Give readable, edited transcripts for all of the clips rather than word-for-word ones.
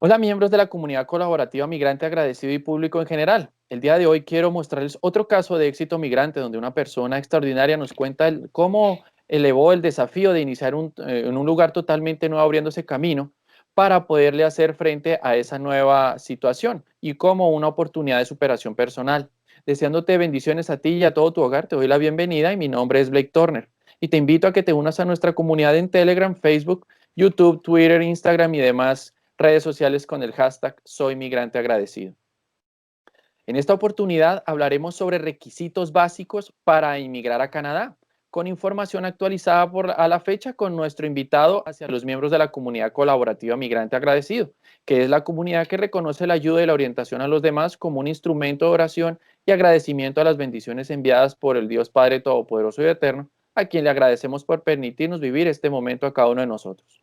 Hola miembros de la comunidad colaborativa migrante agradecido y público en general. El día de hoy quiero mostrarles otro caso de éxito migrante donde una persona extraordinaria nos cuenta cómo elevó el desafío de iniciar en un lugar totalmente nuevo abriéndose camino para poderle hacer frente a esa nueva situación y como una oportunidad de superación personal. Deseándote bendiciones a ti y a todo tu hogar, te doy la bienvenida y mi nombre es Blake Turner. Y te invito a que te unas a nuestra comunidad en Telegram, Facebook, YouTube, Twitter, Instagram y demás redes sociales con el hashtag Soy Migrante Agradecido. En esta oportunidad hablaremos sobre requisitos básicos para inmigrar a Canadá, con información actualizada a la fecha con nuestro invitado hacia los miembros de la comunidad colaborativa Migrante Agradecido, que es la comunidad que reconoce la ayuda y la orientación a los demás como un instrumento de oración y agradecimiento a las bendiciones enviadas por el Dios Padre Todopoderoso y Eterno, a quien le agradecemos por permitirnos vivir este momento a cada uno de nosotros.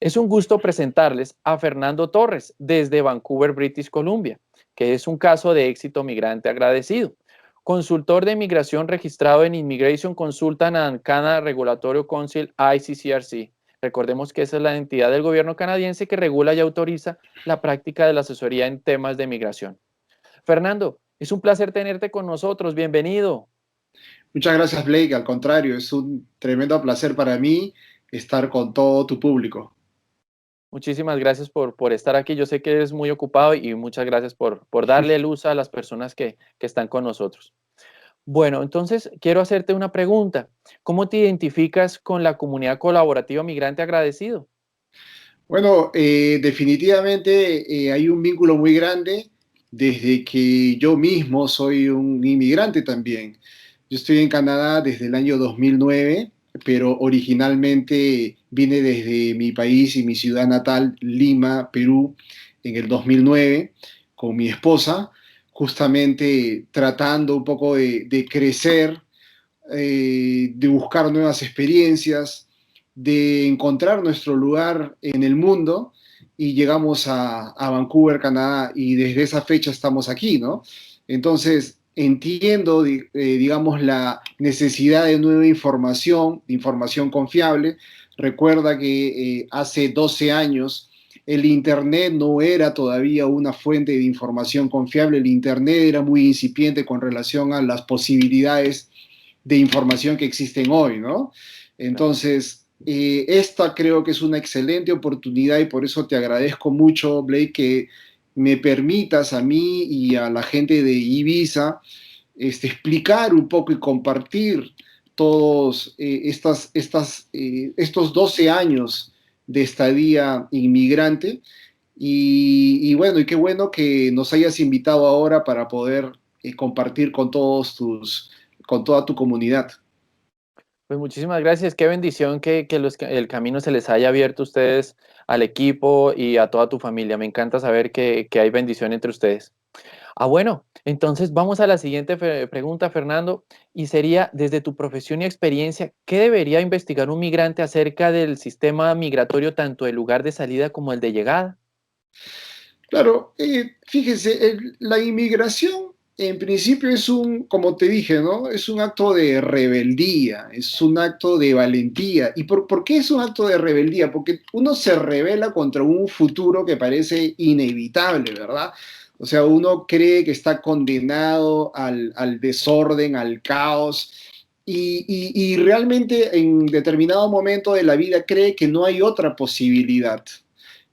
Es un gusto presentarles a Fernando Torres desde Vancouver, British Columbia, que es un caso de éxito migrante agradecido. Consultor de inmigración registrado en Immigration Consultant and Canada Regulatory Council, ICCRC. Recordemos que esa es la entidad del gobierno canadiense que regula y autoriza la práctica de la asesoría en temas de migración. Fernando, es un placer tenerte con nosotros. Bienvenido. Muchas gracias, Blake. Al contrario, es un tremendo placer para mí estar con todo tu público. Muchísimas gracias por estar aquí. Yo sé que eres muy ocupado y muchas gracias por darle luz a las personas que están con nosotros. Bueno, entonces quiero hacerte una pregunta. ¿Cómo te identificas con la comunidad colaborativa migrante agradecido? Bueno, definitivamente hay un vínculo muy grande desde que yo mismo soy un inmigrante también. Yo estoy en Canadá desde el año 2009, pero originalmente vine desde mi país y mi ciudad natal, Lima, Perú, en el 2009 con mi esposa, justamente tratando un poco de crecer, de buscar nuevas experiencias, de encontrar nuestro lugar en el mundo y llegamos a Vancouver, Canadá, y desde esa fecha estamos aquí, ¿no? Entonces, entiendo, digamos, la necesidad de información confiable. Recuerda que hace 12 años el Internet no era todavía una fuente de información confiable, el Internet era muy incipiente con relación a las posibilidades de información que existen hoy, ¿no? Claro. Entonces, esta creo que es una excelente oportunidad y por eso te agradezco mucho, Blake, que me permitas a mí y a la gente de Ibiza explicar un poco y compartir todos estos 12 años de estadía inmigrante. Y bueno, y qué bueno que nos hayas invitado ahora para poder compartir con con toda tu comunidad. Pues muchísimas gracias. Qué bendición que el camino se les haya abierto a ustedes, al equipo y a toda tu familia. Me encanta saber que hay bendición entre ustedes. Bueno, entonces vamos a la siguiente pregunta, Fernando, y sería, desde tu profesión y experiencia, ¿qué debería investigar un migrante acerca del sistema migratorio, tanto el lugar de salida como el de llegada? Claro, fíjese, la inmigración en principio es como te dije, ¿no? Es un acto de rebeldía, es un acto de valentía. ¿Y por qué es un acto de rebeldía? Porque uno se rebela contra un futuro que parece inevitable, ¿verdad? O sea, uno cree que está condenado al desorden, al caos, y realmente en determinado momento de la vida cree que no hay otra posibilidad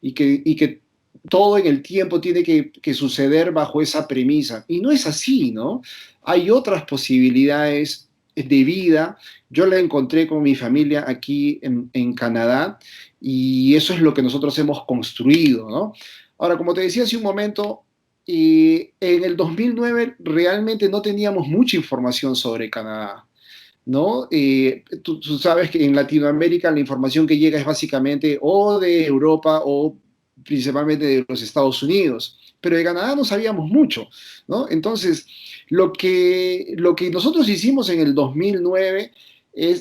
y que todo en el tiempo tiene que suceder bajo esa premisa. Y no es así, ¿no? Hay otras posibilidades de vida. Yo la encontré con mi familia aquí en Canadá y eso es lo que nosotros hemos construido, ¿no? Ahora, como te decía hace un momento, en el 2009 realmente no teníamos mucha información sobre Canadá. ¿No? Tú sabes que en Latinoamérica la información que llega es básicamente o de Europa o principalmente de los Estados Unidos, pero de Canadá no sabíamos mucho, ¿no? Entonces, lo que nosotros hicimos en el 2009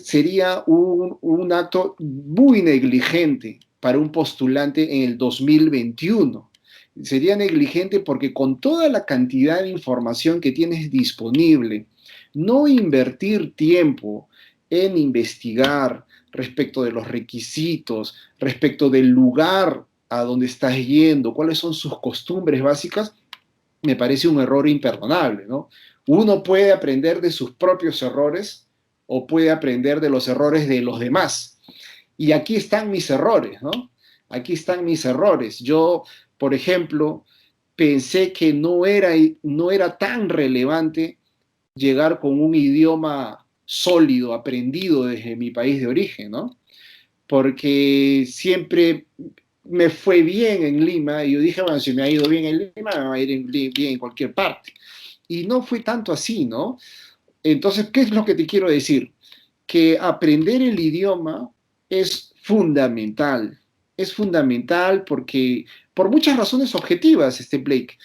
sería un acto muy negligente para un postulante en el 2021. Sería negligente porque con toda la cantidad de información que tienes disponible, no invertir tiempo en investigar respecto de los requisitos, respecto del lugar a dónde estás yendo, cuáles son sus costumbres básicas, me parece un error imperdonable, ¿no? Uno puede aprender de sus propios errores o puede aprender de los errores de los demás. Y aquí están mis errores, ¿no? Aquí están mis errores. Yo, por ejemplo, pensé que no era tan relevante llegar con un idioma sólido, aprendido desde mi país de origen, ¿no? Porque siempre me fue bien en Lima y yo dije, bueno, si me ha ido bien en Lima, me va a ir bien en cualquier parte. Y no fue tanto así, ¿no? Entonces, ¿qué es lo que te quiero decir? Que aprender el idioma es fundamental. Es fundamental porque, por muchas razones objetivas, Blake,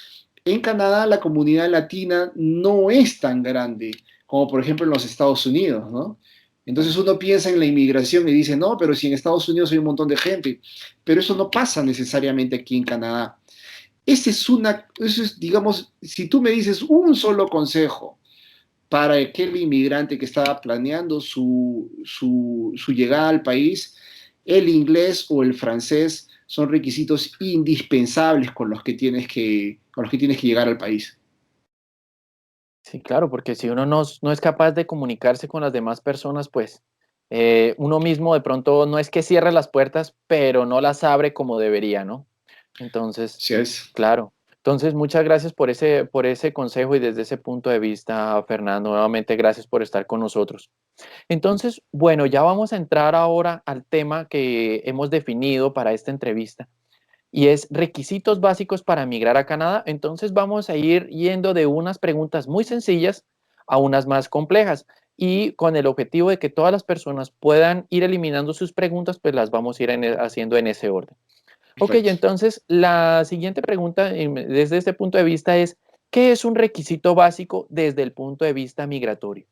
en Canadá la comunidad latina no es tan grande como, por ejemplo, en los Estados Unidos, ¿no? Entonces uno piensa en la inmigración y dice, no, pero si en Estados Unidos hay un montón de gente, pero eso no pasa necesariamente aquí en Canadá. Eso es, digamos, si tú me dices un solo consejo para aquel inmigrante que estaba planeando su llegada al país, el inglés o el francés son requisitos indispensables con los que tienes que llegar al país. Sí, claro, porque si uno no es capaz de comunicarse con las demás personas, pues uno mismo de pronto no es que cierre las puertas, pero no las abre como debería, ¿no? Entonces, Así es. claro. Entonces, muchas gracias por ese consejo y desde ese punto de vista, Fernando. Nuevamente, gracias por estar con nosotros. Entonces, bueno, ya vamos a entrar ahora al tema que hemos definido para esta entrevista y es requisitos básicos para migrar a Canadá. Entonces vamos a ir yendo de unas preguntas muy sencillas a unas más complejas y con el objetivo de que todas las personas puedan ir eliminando sus preguntas, pues las vamos a ir haciendo en ese orden. Ok, Perfecto. entonces la siguiente pregunta desde este punto de vista es, ¿qué es un requisito básico desde el punto de vista migratorio?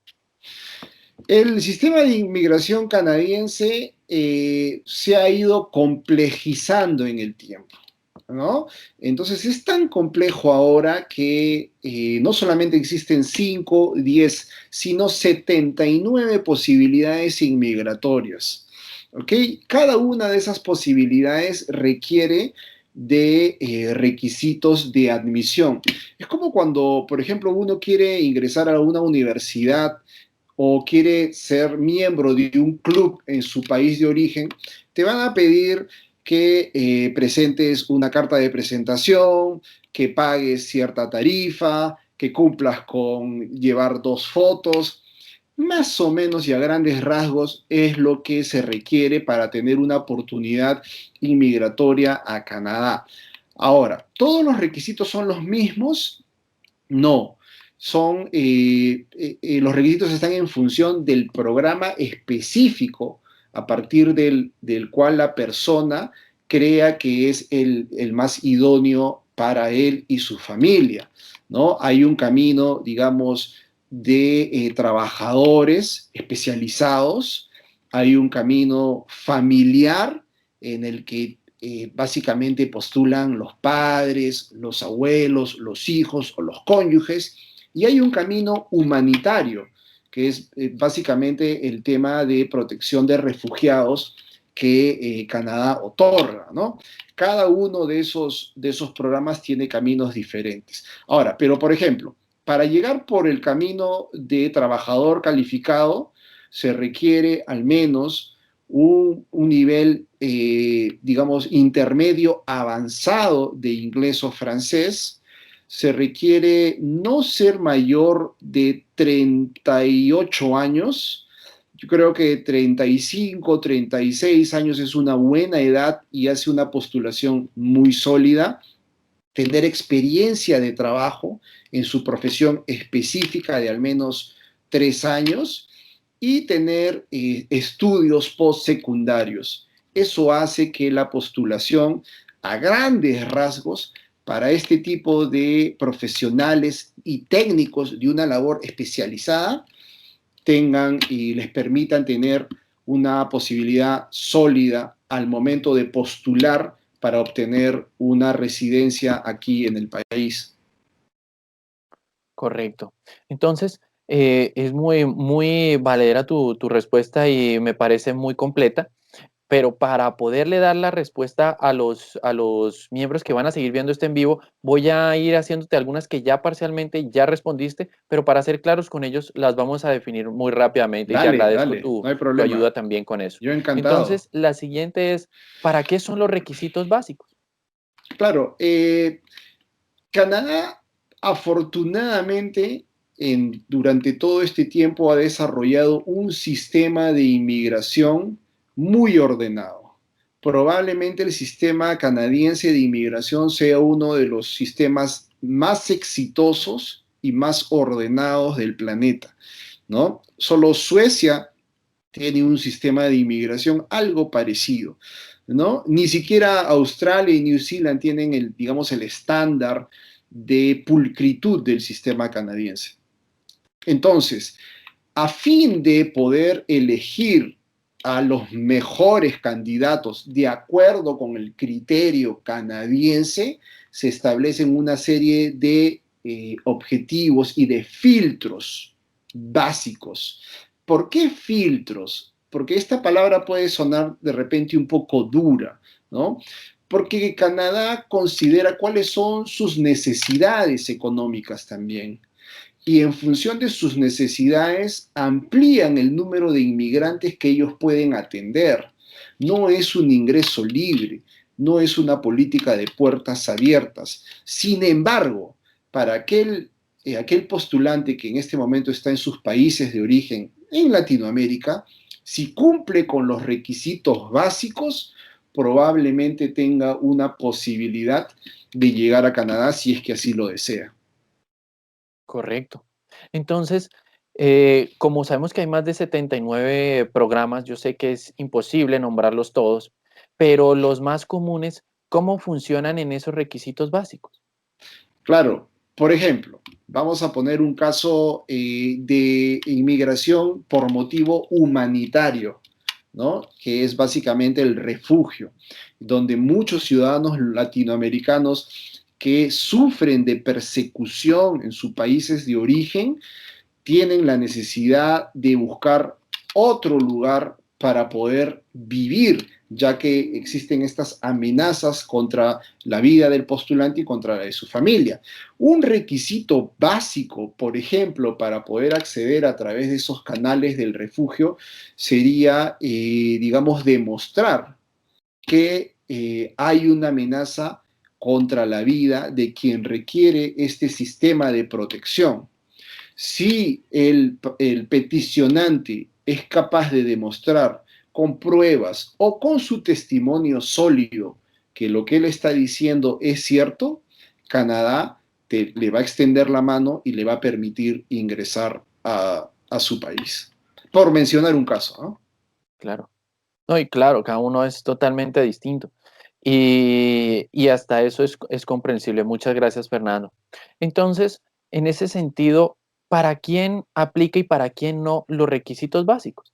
El sistema de inmigración canadiense se ha ido complejizando en el tiempo, ¿no? Entonces es tan complejo ahora que no solamente existen 5, 10, sino 79 posibilidades inmigratorias. ¿Ok? Cada una de esas posibilidades requiere de requisitos de admisión. Es como cuando, por ejemplo, uno quiere ingresar a una universidad o quiere ser miembro de un club en su país de origen, te van a pedir que presentes una carta de presentación, que pagues cierta tarifa, que cumplas con llevar 2 fotos. Más o menos y a grandes rasgos es lo que se requiere para tener una oportunidad inmigratoria a Canadá. Ahora, ¿todos los requisitos son los mismos? No, los requisitos están en función del programa específico a partir del cual la persona crea que es el más idóneo para él y su familia, ¿no? Hay un camino, digamos, de trabajadores especializados, hay un camino familiar en el que básicamente postulan los padres, los abuelos, los hijos o los cónyuges, y hay un camino humanitario, que es básicamente el tema de protección de refugiados que Canadá otorga, ¿no? Cada uno de esos programas tiene caminos diferentes. Ahora, pero por ejemplo, para llegar por el camino de trabajador calificado, se requiere al menos un nivel, digamos, intermedio avanzado de inglés o francés. Se requiere no ser mayor de 38 años. Yo creo que 35, 36 años es una buena edad y hace una postulación muy sólida. Tener experiencia de trabajo en su profesión específica de al menos 3 años y tener estudios postsecundarios. Eso hace que la postulación a grandes rasgos para este tipo de profesionales y técnicos de una labor especializada tengan y les permitan tener una posibilidad sólida al momento de postular para obtener una residencia aquí en el país. Correcto. Entonces, es muy valedera tu respuesta y me parece muy completa. pero para poderle dar la respuesta a los miembros que van a seguir viendo este en vivo, voy a ir haciéndote algunas que ya parcialmente ya respondiste, pero para ser claros con ellos, las vamos a definir muy rápidamente y te Dale, agradezco dale, no hay tu problema. ayuda también con eso. Yo encantado. Entonces, la siguiente es, ¿para qué son los requisitos básicos? Claro, Canadá afortunadamente durante todo este tiempo ha desarrollado un sistema de inmigración muy ordenado. Probablemente el sistema canadiense de inmigración sea uno de los sistemas más exitosos y más ordenados del planeta, ¿no? Solo Suecia tiene un sistema de inmigración algo parecido, ¿no? Ni siquiera Australia y New Zealand tienen el, digamos, el estándar de pulcritud del sistema canadiense. Entonces, a fin de poder elegir a los mejores candidatos de acuerdo con el criterio canadiense, se establecen una serie de objetivos y de filtros básicos. ¿Por qué filtros? Porque esta palabra puede sonar de repente un poco dura, ¿no? Porque Canadá considera cuáles son sus necesidades económicas también y en función de sus necesidades amplían el número de inmigrantes que ellos pueden atender. No es un ingreso libre, no es una política de puertas abiertas. Sin embargo, para aquel postulante que en este momento está en sus países de origen en Latinoamérica, si cumple con los requisitos básicos, probablemente tenga una posibilidad de llegar a Canadá si es que así lo desea. Correcto. Entonces, como sabemos que hay más de 79 programas, yo sé que es imposible nombrarlos todos, pero los más comunes, ¿cómo funcionan en esos requisitos básicos? Claro, por ejemplo, vamos a poner un caso de inmigración por motivo humanitario, ¿no? Que es básicamente el refugio, donde muchos ciudadanos latinoamericanos que sufren de persecución en sus países de origen tienen la necesidad de buscar otro lugar para poder vivir, ya que existen estas amenazas contra la vida del postulante y contra la de su familia. Un requisito básico, por ejemplo, para poder acceder a través de esos canales del refugio sería, digamos, demostrar que hay una amenaza contra la vida de quien requiere este sistema de protección. Si el peticionante es capaz de demostrar con pruebas o con su testimonio sólido que lo que él está diciendo es cierto, Canadá le va a extender la mano y le va a permitir ingresar a su país. Por mencionar un caso, ¿no? Claro. No, y claro, cada uno es totalmente distinto. Y hasta eso es comprensible. Muchas gracias, Fernando. Entonces, en ese sentido, ¿para quién aplica y para quién no los requisitos básicos?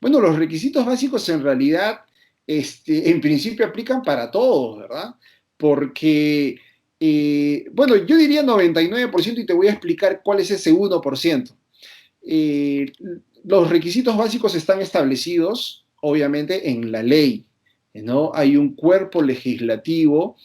Bueno, los requisitos básicos en realidad, en principio aplican para todos, ¿verdad? Porque, bueno, yo diría 99% y te voy a explicar cuál es ese 1%. Eh, los requisitos básicos están establecidos, obviamente, en la ley, ¿no? Hay un cuerpo legislativo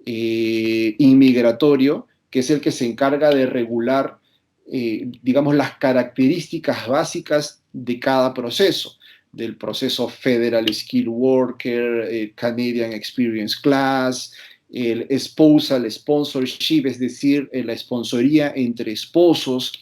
inmigratorio que es el que se encarga de regular, digamos, las características básicas de cada proceso, del proceso Federal Skilled Worker, Canadian Experience Class, el spousal sponsorship, es decir, la sponsoría entre esposos.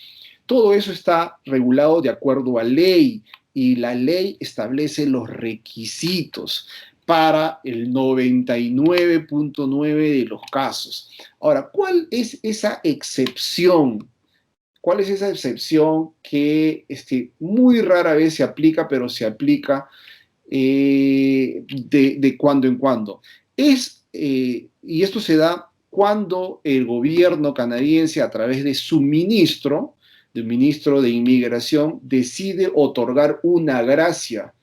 Todo eso está regulado de acuerdo a ley y la ley establece los requisitos para el 99.9 de los casos. Ahora, ¿cuál es esa excepción? ¿Cuál es esa excepción que muy rara vez se aplica, pero se aplica de cuando en cuando? Y esto se da cuando el gobierno canadiense, a través de su ministro, del ministro de Inmigración, decide otorgar una gracia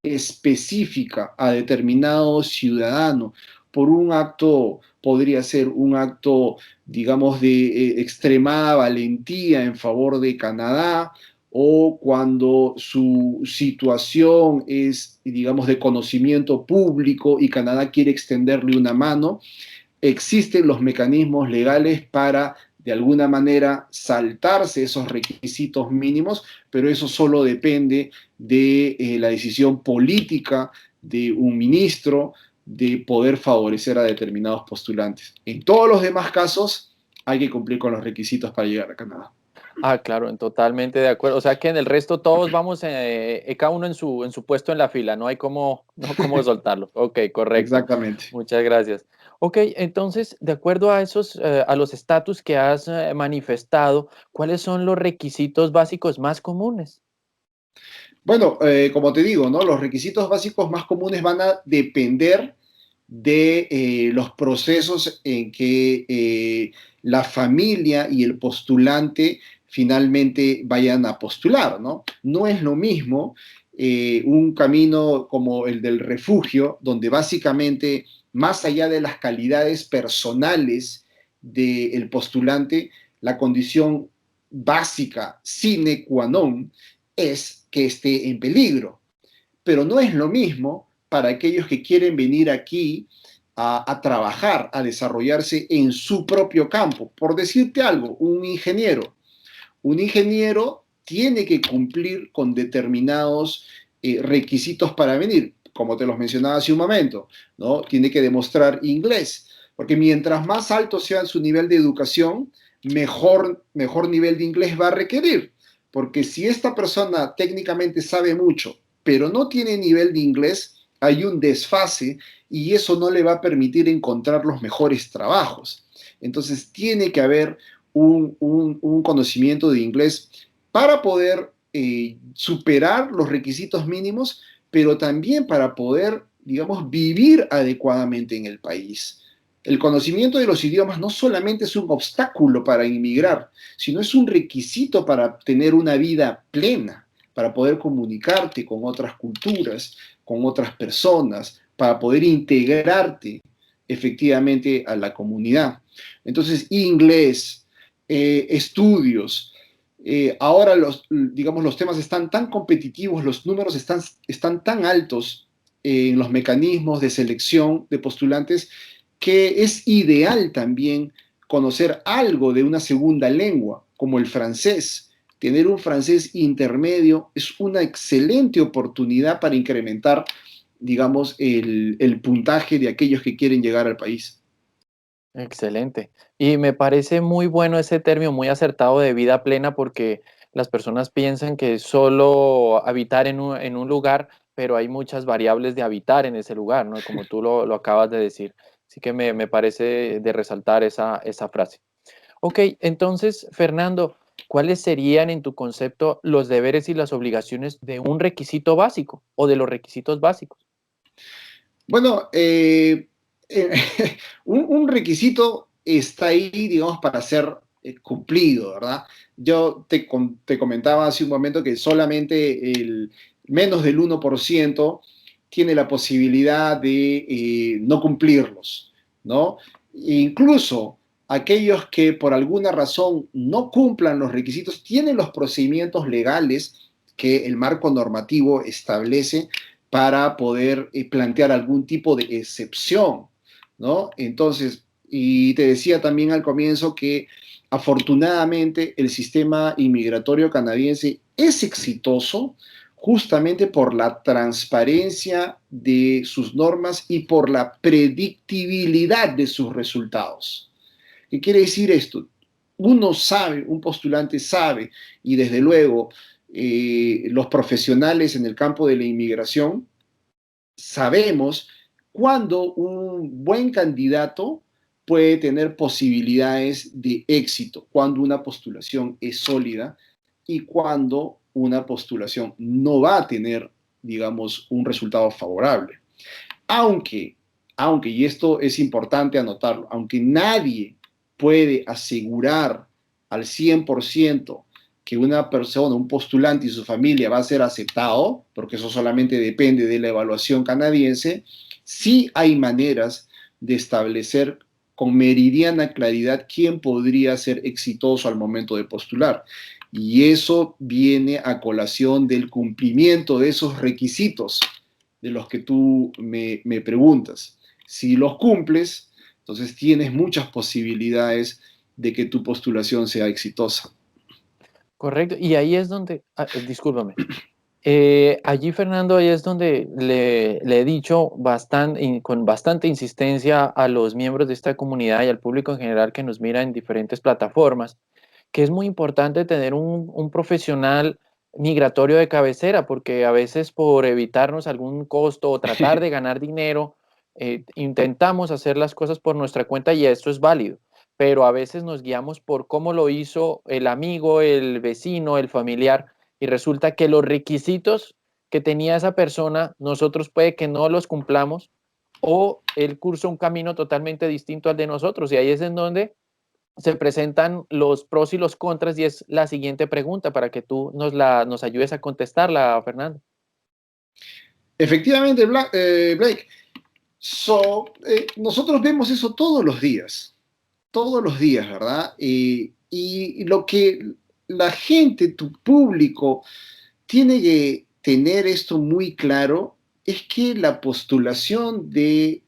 específica a determinado ciudadano por un acto, podría ser un acto, digamos, de extremada valentía en favor de Canadá o cuando su situación es, digamos, de conocimiento público y Canadá quiere extenderle una mano, existen los mecanismos legales para, de alguna manera, saltarse esos requisitos mínimos, pero eso solo depende de la decisión política de un ministro de poder favorecer a determinados postulantes. En todos los demás casos, hay que cumplir con los requisitos para llegar a Canadá. Ah, claro, totalmente de acuerdo. O sea que en el resto todos vamos, cada uno en su puesto en la fila, no hay cómo, no cómo soltarlo. Ok, correcto. Exactamente. Muchas gracias. Ok, entonces, de acuerdo a esos, a los estatus que has manifestado, ¿cuáles son los requisitos básicos más comunes? Bueno, como te digo, ¿no? Los requisitos básicos más comunes van a depender de los procesos en que la familia y el postulante finalmente vayan a postular, ¿no? No es lo mismo un camino como el del refugio, donde básicamente, más allá de las calidades personales del postulante, la condición básica sine qua non es que esté en peligro. Pero no es lo mismo para aquellos que quieren venir aquí a trabajar, a desarrollarse en su propio campo. Por decirte algo, un ingeniero tiene que cumplir con determinados requisitos para venir, como te los mencionaba hace un momento, ¿no? Tiene que demostrar inglés, porque mientras más alto sea su nivel de educación, mejor nivel de inglés va a requerir. Porque si esta persona técnicamente sabe mucho, pero no tiene nivel de inglés, hay un desfase y eso no le va a permitir encontrar los mejores trabajos. Entonces tiene que haber un conocimiento de inglés para poder superar los requisitos mínimos, pero también para poder, digamos, vivir adecuadamente en el país. El conocimiento de los idiomas no solamente es un obstáculo para inmigrar, sino es un requisito para tener una vida plena, para poder comunicarte con otras culturas, con otras personas, para poder integrarte efectivamente a la comunidad. Entonces, inglés, estudios. Ahora digamos, los temas están tan competitivos, los números están tan altos en los mecanismos de selección de postulantes que es ideal también conocer algo de una segunda lengua, como el francés. Tener un francés intermedio es una excelente oportunidad para incrementar, digamos, el puntaje de aquellos que quieren llegar al país. Excelente. Y me parece muy bueno ese término, muy acertado de vida plena, porque las personas piensan que es solo habitar en un lugar, pero hay muchas variables de habitar en ese lugar, ¿no? Como tú lo acabas de decir. Así que me parece de resaltar esa frase. Ok, entonces, Fernando, ¿cuáles serían en tu concepto los deberes y las obligaciones de un requisito básico o de los requisitos básicos? Bueno, eh, un requisito está ahí, digamos, para ser cumplido, ¿verdad? Yo te comentaba hace un momento que solamente el menos del 1% tiene la posibilidad de no cumplirlos, ¿no? E incluso aquellos que por alguna razón no cumplan los requisitos tienen los procedimientos legales que el marco normativo establece para poder plantear algún tipo de excepción, ¿no? Entonces, y te decía también al comienzo que afortunadamente el sistema inmigratorio canadiense es exitoso justamente por la transparencia de sus normas y por la predictibilidad de sus resultados. ¿Qué quiere decir esto? Uno sabe, un postulante sabe, y desde luego los profesionales en el campo de la inmigración sabemos cuándo un buen candidato puede tener posibilidades de éxito, cuando una postulación es sólida y cuando una postulación no va a tener, digamos, un resultado favorable. Aunque, y esto es importante anotarlo, aunque nadie puede asegurar al 100% que una persona, un postulante y su familia va a ser aceptado, porque eso solamente depende de la evaluación canadiense, sí hay maneras de establecer con meridiana claridad quién podría ser exitoso al momento de postular. Y eso viene a colación del cumplimiento de esos requisitos de los que tú me preguntas. Si los cumples, entonces tienes muchas posibilidades de que tu postulación sea exitosa. Correcto. Y ahí es donde, discúlpame. Allí, Fernando, ahí es donde le he dicho bastante, con bastante insistencia a los miembros de esta comunidad y al público en general que nos mira en diferentes plataformas, que es muy importante tener un profesional migratorio de cabecera, porque a veces por evitarnos algún costo o tratar de ganar dinero, intentamos hacer las cosas por nuestra cuenta y esto es válido, pero a veces nos guiamos por cómo lo hizo el amigo, el vecino, el familiar, y resulta que los requisitos que tenía esa persona, nosotros puede que no los cumplamos o él cursa un camino totalmente distinto al de nosotros, y ahí es en donde se presentan los pros y los contras y es la siguiente pregunta para que tú nos ayudes a contestarla, Fernando. Efectivamente, Blake, nosotros vemos eso todos los días, ¿verdad? Y lo que la gente, tu público, tiene que tener esto muy claro es que la postulación de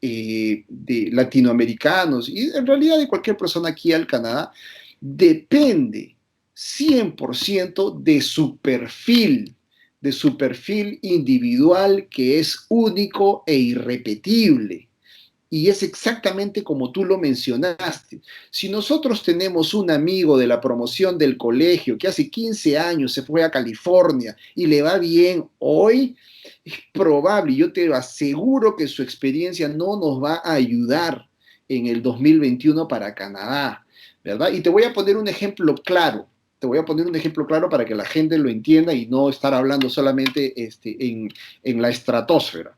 latinoamericanos y en realidad de cualquier persona aquí al Canadá depende 100% de su perfil individual que es único e irrepetible. Y es exactamente como tú lo mencionaste. Si nosotros tenemos un amigo de la promoción del colegio que hace 15 años se fue a California y le va bien hoy, es probable, yo te aseguro que su experiencia no nos va a ayudar en el 2021 para Canadá, ¿verdad? Y te voy a poner un ejemplo claro. Te voy a poner un ejemplo claro para que la gente lo entienda y no estar hablando solamente en la estratosfera.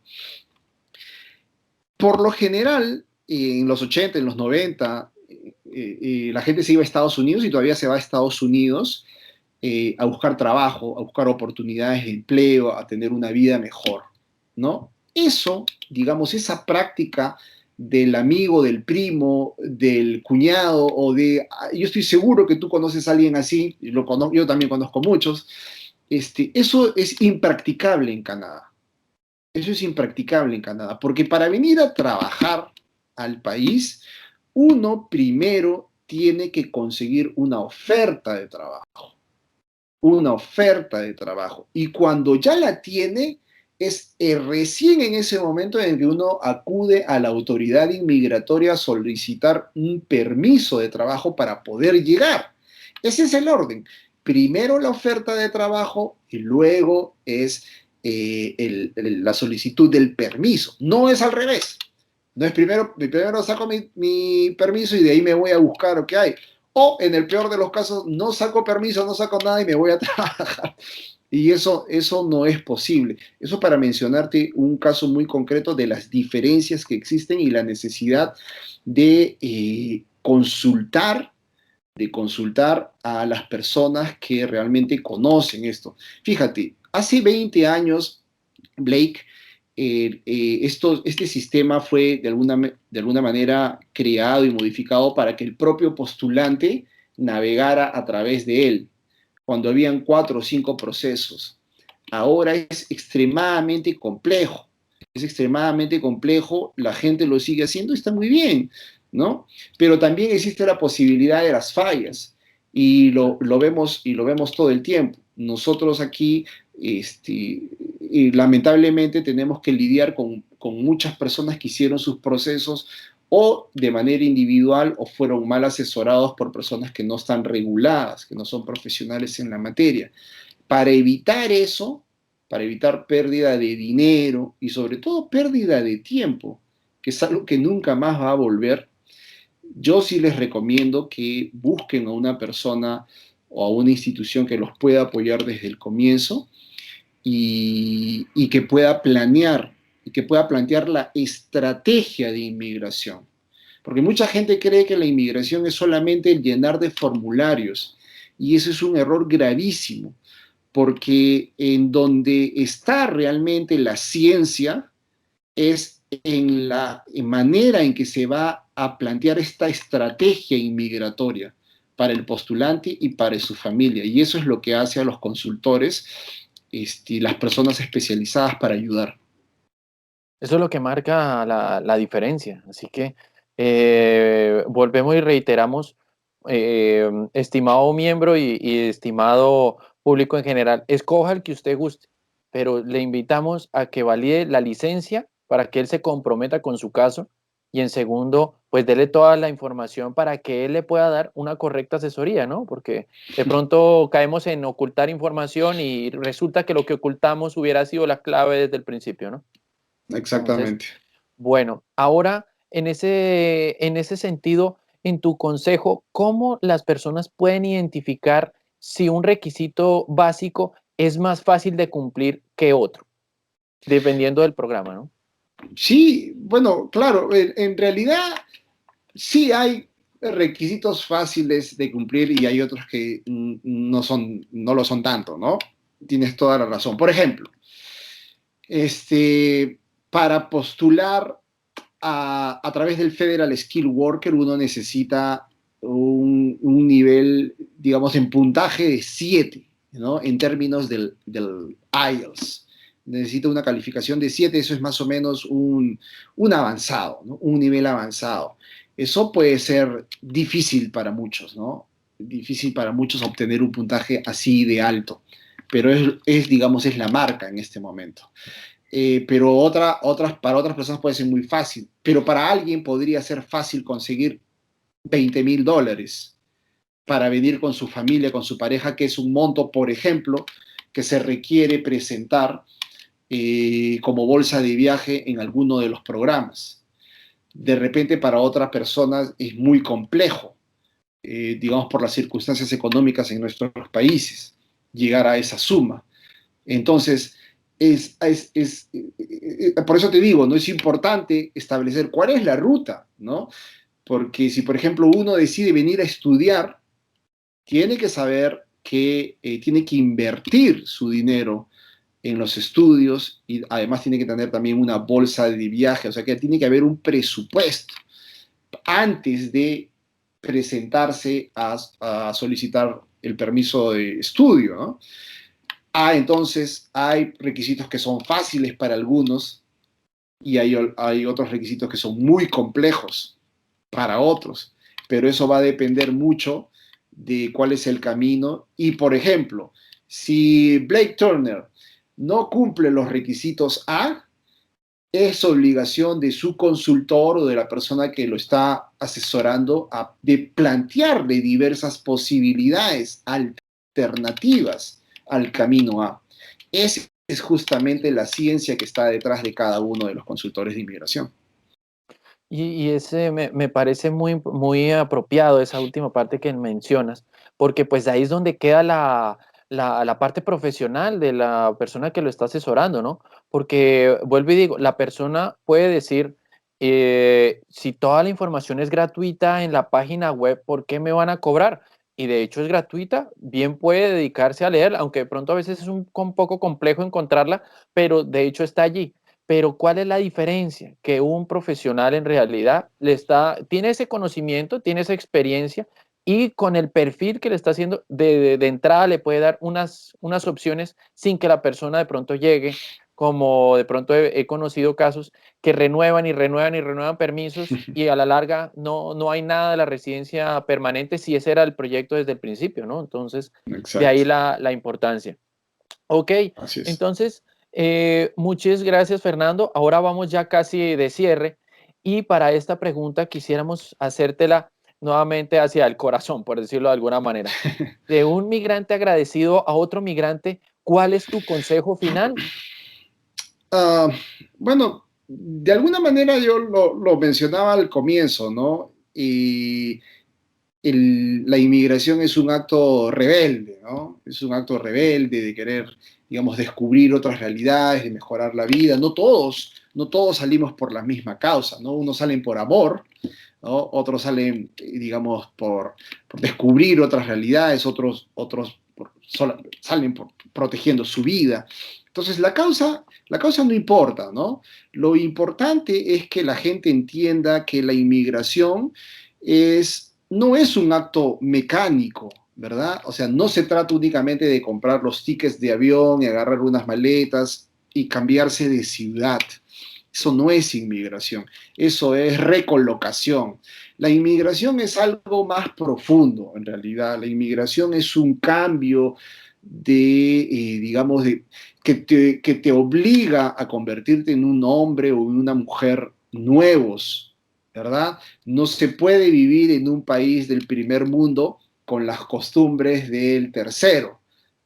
Por lo general, en los 80, en los 90, la gente se iba a Estados Unidos y todavía se va a Estados Unidos a buscar trabajo, a buscar oportunidades de empleo, a tener una vida mejor, ¿no? Eso, digamos, esa práctica del amigo, del primo, del cuñado o de... Yo estoy seguro que tú conoces a alguien así, yo también conozco muchos, eso es impracticable en Canadá. Eso es impracticable en Canadá, porque para venir a trabajar al país, uno primero tiene que conseguir una oferta de trabajo. Y cuando ya la tiene, es recién en ese momento en que uno acude a la autoridad inmigratoria a solicitar un permiso de trabajo para poder llegar. Ese es el orden. Primero la oferta de trabajo y luego es la solicitud del permiso. No es al revés. No es primero saco mi permiso y de ahí me voy a buscar lo que hay. O en el peor de los casos, no saco permiso, no saco nada y me voy a trabajar. Y eso no es posible. Eso para mencionarte un caso muy concreto de las diferencias que existen y la necesidad de consultar a las personas que realmente conocen esto. Fíjate, hace 20 años, Blake, este sistema fue de alguna manera creado y modificado para que el propio postulante navegara a través de él, cuando habían 4 o 5 procesos. Ahora es extremadamente complejo. Es extremadamente complejo, la gente lo sigue haciendo, está muy bien, ¿no? Pero también existe la posibilidad de las fallas y lo vemos todo el tiempo. Nosotros aquí, y lamentablemente, tenemos que lidiar con muchas personas que hicieron sus procesos o de manera individual o fueron mal asesorados por personas que no están reguladas, que no son profesionales en la materia. Para evitar eso, para evitar pérdida de dinero y sobre todo pérdida de tiempo, que es algo que nunca más va a volver, yo sí les recomiendo que busquen a una persona o a una institución que los pueda apoyar desde el comienzo y que pueda planear y que pueda plantear la estrategia de inmigración. Porque mucha gente cree que la inmigración es solamente el llenar de formularios y eso es un error gravísimo, porque en donde está realmente la ciencia es en la manera en que se va a plantear esta estrategia inmigratoria, para el postulante y para su familia. Y eso es lo que hace a los consultores, las personas especializadas para ayudar. Eso es lo que marca la diferencia. Así que volvemos y reiteramos, estimado miembro y estimado público en general, escoja el que usted guste, pero le invitamos a que valide la licencia para que él se comprometa con su caso y en segundo, pues dele toda la información para que él le pueda dar una correcta asesoría, ¿no? Porque de pronto caemos en ocultar información y resulta que lo que ocultamos hubiera sido la clave desde el principio, ¿no? Entonces, Exactamente. bueno, ahora en ese sentido, en tu consejo, ¿cómo las personas pueden identificar si un requisito básico es más fácil de cumplir que otro, dependiendo del programa, ¿no? Sí, bueno, claro, en realidad sí hay requisitos fáciles de cumplir y hay otros que no lo son tanto, ¿no? Tienes toda la razón. Por ejemplo, para postular a través del Federal Skill Worker uno necesita un nivel, digamos, en puntaje de 7, ¿no? En términos del IELTS. Necesita una calificación de 7, eso es más o menos un avanzado, ¿no? Un nivel avanzado. Eso puede ser difícil para muchos, ¿no? Difícil para muchos obtener un puntaje así de alto, pero digamos, es la marca en este momento. Pero para otras personas puede ser muy fácil, pero para alguien podría ser fácil conseguir $20,000 para venir con su familia, con su pareja, que es un monto, por ejemplo, que se requiere presentar como bolsa de viaje en alguno de los programas. De repente para otras personas es muy complejo, digamos por las circunstancias económicas en nuestros países, llegar a esa suma. Entonces, por eso te digo, no es importante establecer cuál es la ruta, ¿no? Porque si, por ejemplo, uno decide venir a estudiar, tiene que saber que tiene que invertir su dinero en los estudios y además tiene que tener también una bolsa de viaje, o sea que tiene que haber un presupuesto antes de presentarse a solicitar el permiso de estudio, ¿no? Entonces hay requisitos que son fáciles para algunos y hay otros requisitos que son muy complejos para otros, pero eso va a depender mucho de cuál es el camino. Y, por ejemplo, si Blake Turner no cumple los requisitos A, es obligación de su consultor o de la persona que lo está asesorando de plantearle diversas posibilidades alternativas al camino A. Esa es justamente la ciencia que está detrás de cada uno de los consultores de inmigración. Y ese me parece muy apropiado esa última parte que mencionas, porque pues ahí es donde queda la parte profesional de la persona que lo está asesorando, ¿no? Porque vuelvo y digo, la persona puede decir, si toda la información es gratuita en la página web, ¿por qué me van a cobrar? Y de hecho es gratuita, bien puede dedicarse a leer, aunque de pronto a veces es un poco complejo encontrarla, pero de hecho está allí. Pero ¿cuál es la diferencia? Que un profesional en realidad tiene ese conocimiento, tiene esa experiencia y con el perfil que le está haciendo de entrada le puede dar unas opciones sin que la persona de pronto llegue, como de pronto he conocido casos que renuevan y renuevan y renuevan permisos y a la larga no hay nada de la residencia permanente si ese era el proyecto desde el principio, ¿no? Entonces, de ahí Exacto, la importancia. Ok, así es. entonces, muchas gracias, Fernando. Ahora vamos ya casi de cierre y para esta pregunta quisiéramos hacértela nuevamente hacia el corazón, por decirlo de alguna manera. De un migrante agradecido a otro migrante, ¿cuál es tu consejo final? Uh, bueno, de alguna manera yo lo mencionaba al comienzo, ¿no? Y la inmigración es un acto rebelde, ¿no? Es un acto rebelde de querer, digamos, descubrir otras realidades, de mejorar la vida. No todos salimos por la misma causa, ¿no? Unos salen por amor, ¿no? Otros salen, digamos, por descubrir otras realidades, otros salen protegiendo su vida. Entonces, la causa no importa, ¿no? Lo importante es que la gente entienda que la inmigración es no es un acto mecánico, ¿verdad? O sea, no se trata únicamente de comprar los tickets de avión y agarrar unas maletas y cambiarse de ciudad. Eso no es inmigración, eso es recolocación. La inmigración es algo más profundo, en realidad. La inmigración es un cambio digamos, que te obliga a convertirte en un hombre o en una mujer nuevos, ¿verdad? No se puede vivir en un país del primer mundo con las costumbres del tercero,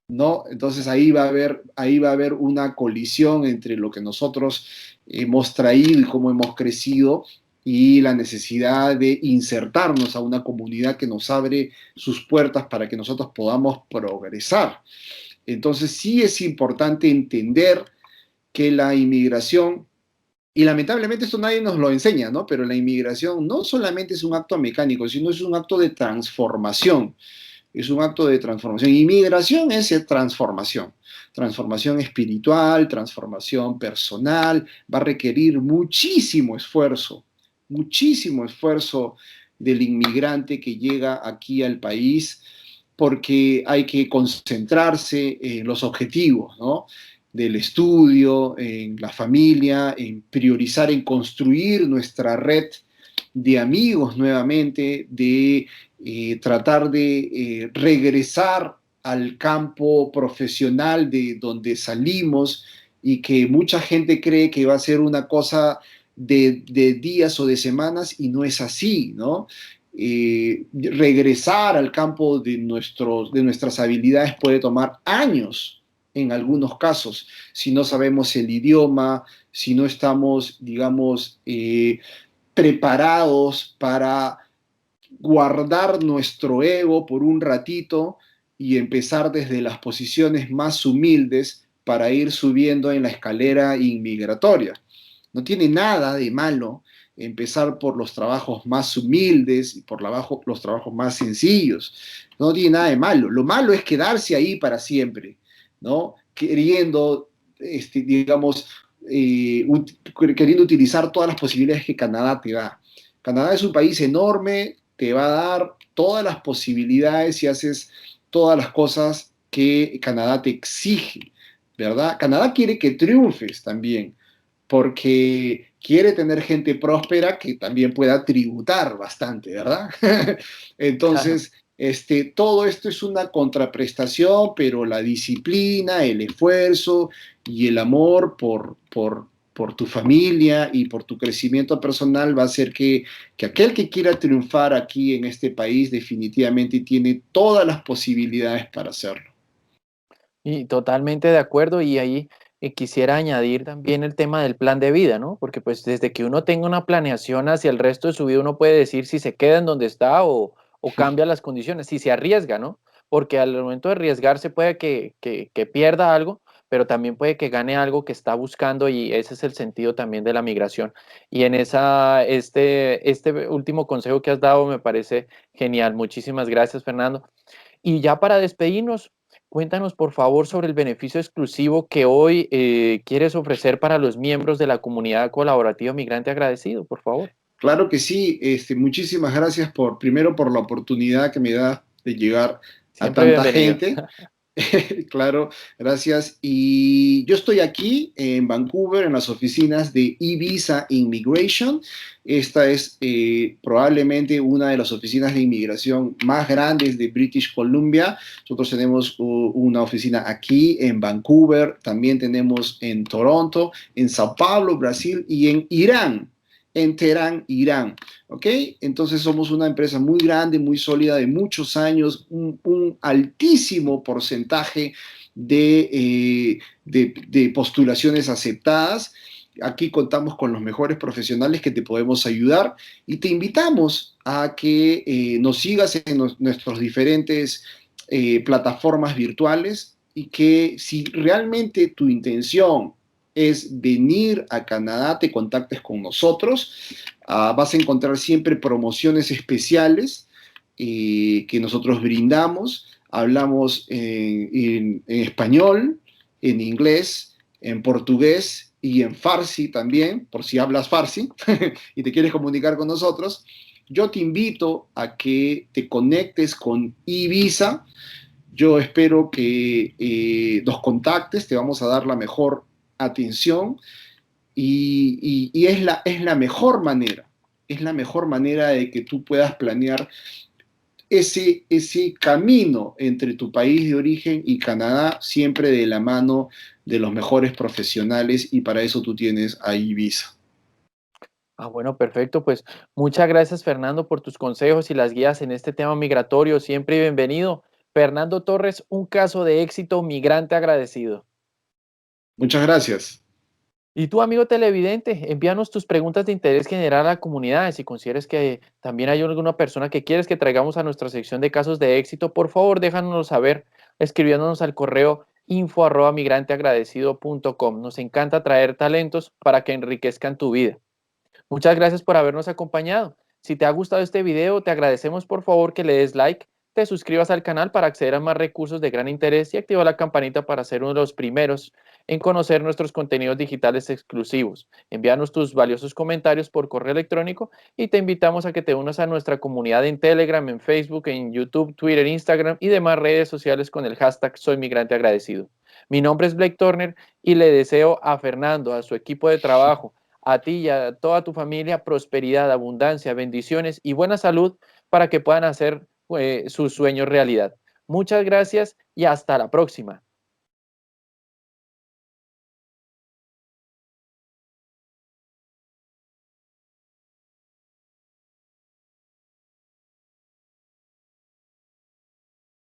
¿no? Entonces ahí va a haber una colisión entre lo que nosotros hemos traído y cómo hemos crecido y la necesidad de insertarnos a una comunidad que nos abre sus puertas para que nosotros podamos progresar. Entonces sí es importante entender que la inmigración, y lamentablemente esto nadie nos lo enseña, ¿no? Pero la inmigración no solamente es un acto mecánico, sino es un acto de transformación. Es un acto de transformación. Inmigración es transformación. Transformación espiritual, transformación personal. Va a requerir muchísimo esfuerzo del inmigrante que llega aquí al país, porque hay que concentrarse en los objetivos, ¿no? Del estudio, en la familia, en priorizar, en construir nuestra red de amigos nuevamente, de tratar de regresar al campo profesional de donde salimos y que mucha gente cree que va a ser una cosa de días o de semanas y no es así, ¿no? Regresar al campo de nuestras habilidades puede tomar años en algunos casos, si no sabemos el idioma, si no estamos, digamos, preparados para guardar nuestro ego por un ratito y empezar desde las posiciones más humildes para ir subiendo en la escalera inmigratoria. No tiene nada de malo empezar por los trabajos más humildes y por los trabajos más sencillos. No tiene nada de malo. Lo malo es quedarse ahí para siempre, ¿no? Queriendo, digamos, queriendo utilizar todas las posibilidades que Canadá te da. Canadá es un país enorme, te va a dar todas las posibilidades si haces todas las cosas que Canadá te exige, ¿verdad? Canadá quiere que triunfes también, porque quiere tener gente próspera que también pueda tributar bastante, ¿verdad? Claro. Entonces, todo esto es una contraprestación, pero la disciplina, el esfuerzo y el amor por tu familia y por tu crecimiento personal va a hacer que aquel que quiera triunfar aquí en este país definitivamente tiene todas las posibilidades para hacerlo. Y totalmente de acuerdo, y ahí quisiera añadir también el tema del plan de vida, ¿no? Porque pues desde que uno tenga una planeación hacia el resto de su vida, uno puede decir si se queda en donde está o cambia las condiciones, si se arriesga, ¿no? Porque al momento de arriesgarse puede que pierda algo, pero también puede que gane algo que está buscando y ese es el sentido también de la migración. Y en este último consejo que has dado me parece genial. Muchísimas gracias, Fernando. Y ya para despedirnos, cuéntanos por favor sobre el beneficio exclusivo que hoy quieres ofrecer para los miembros de la comunidad colaborativa Migrante Agradecido, por favor. Claro que sí, muchísimas gracias primero por la oportunidad que me da de llegar a Siempre tanta bienvenido. gente. Claro, gracias. Y yo estoy aquí en Vancouver, en las oficinas de eVisa Immigration. Esta es probablemente una de las oficinas de inmigración más grandes de British Columbia. Nosotros tenemos una oficina aquí en Vancouver, también tenemos en Toronto, en Sao Paulo, Brasil y en Irán. En Teherán, Irán. ¿Ok? Entonces somos una empresa muy grande, muy sólida, de muchos años, un altísimo porcentaje de postulaciones aceptadas. Aquí contamos con los mejores profesionales que te podemos ayudar y te invitamos a que nos sigas en nuestros diferentes plataformas virtuales y que si realmente tu intención es venir a Canadá, te contactes con nosotros. Vas a encontrar siempre promociones especiales que nosotros brindamos. Hablamos en español, en inglés, en portugués y en farsi también, por si hablas farsi y te quieres comunicar con nosotros. yo te invito a que te conectes con eVisa. Yo espero que nos contactes, te vamos a dar la mejor atención y es la mejor manera, es la mejor manera de que tú puedas planear ese camino entre tu país de origen y Canadá, siempre de la mano de los mejores profesionales y para eso tú tienes a Ibiza. Ah, bueno, perfecto. Pues muchas gracias, Fernando, por tus consejos y las guías en este tema migratorio. Siempre bienvenido. Fernando Torres, un caso de éxito migrante agradecido. Muchas gracias. Y tú, amigo televidente, envíanos tus preguntas de interés general a la comunidad. Si consideres que también hay alguna persona que quieres que traigamos a nuestra sección de casos de éxito, por favor, déjanoslo saber escribiéndonos al correo info@migranteagradecido.com. Nos encanta traer talentos para que enriquezcan tu vida. Muchas gracias por habernos acompañado. Si te ha gustado este video, te agradecemos por favor que le des like, te suscribas al canal para acceder a más recursos de gran interés y activa la campanita para ser uno de los primeros en conocer nuestros contenidos digitales exclusivos. Envíanos tus valiosos comentarios por correo electrónico y te invitamos a que te unas a nuestra comunidad en Telegram, en Facebook, en YouTube, Twitter, Instagram y demás redes sociales con el hashtag Soy Migrante Agradecido. Mi nombre es Blake Turner y le deseo a Fernando, a su equipo de trabajo, a ti y a toda tu familia prosperidad, abundancia, bendiciones y buena salud para que puedan hacer sus sueños realidad. Muchas gracias y hasta la próxima.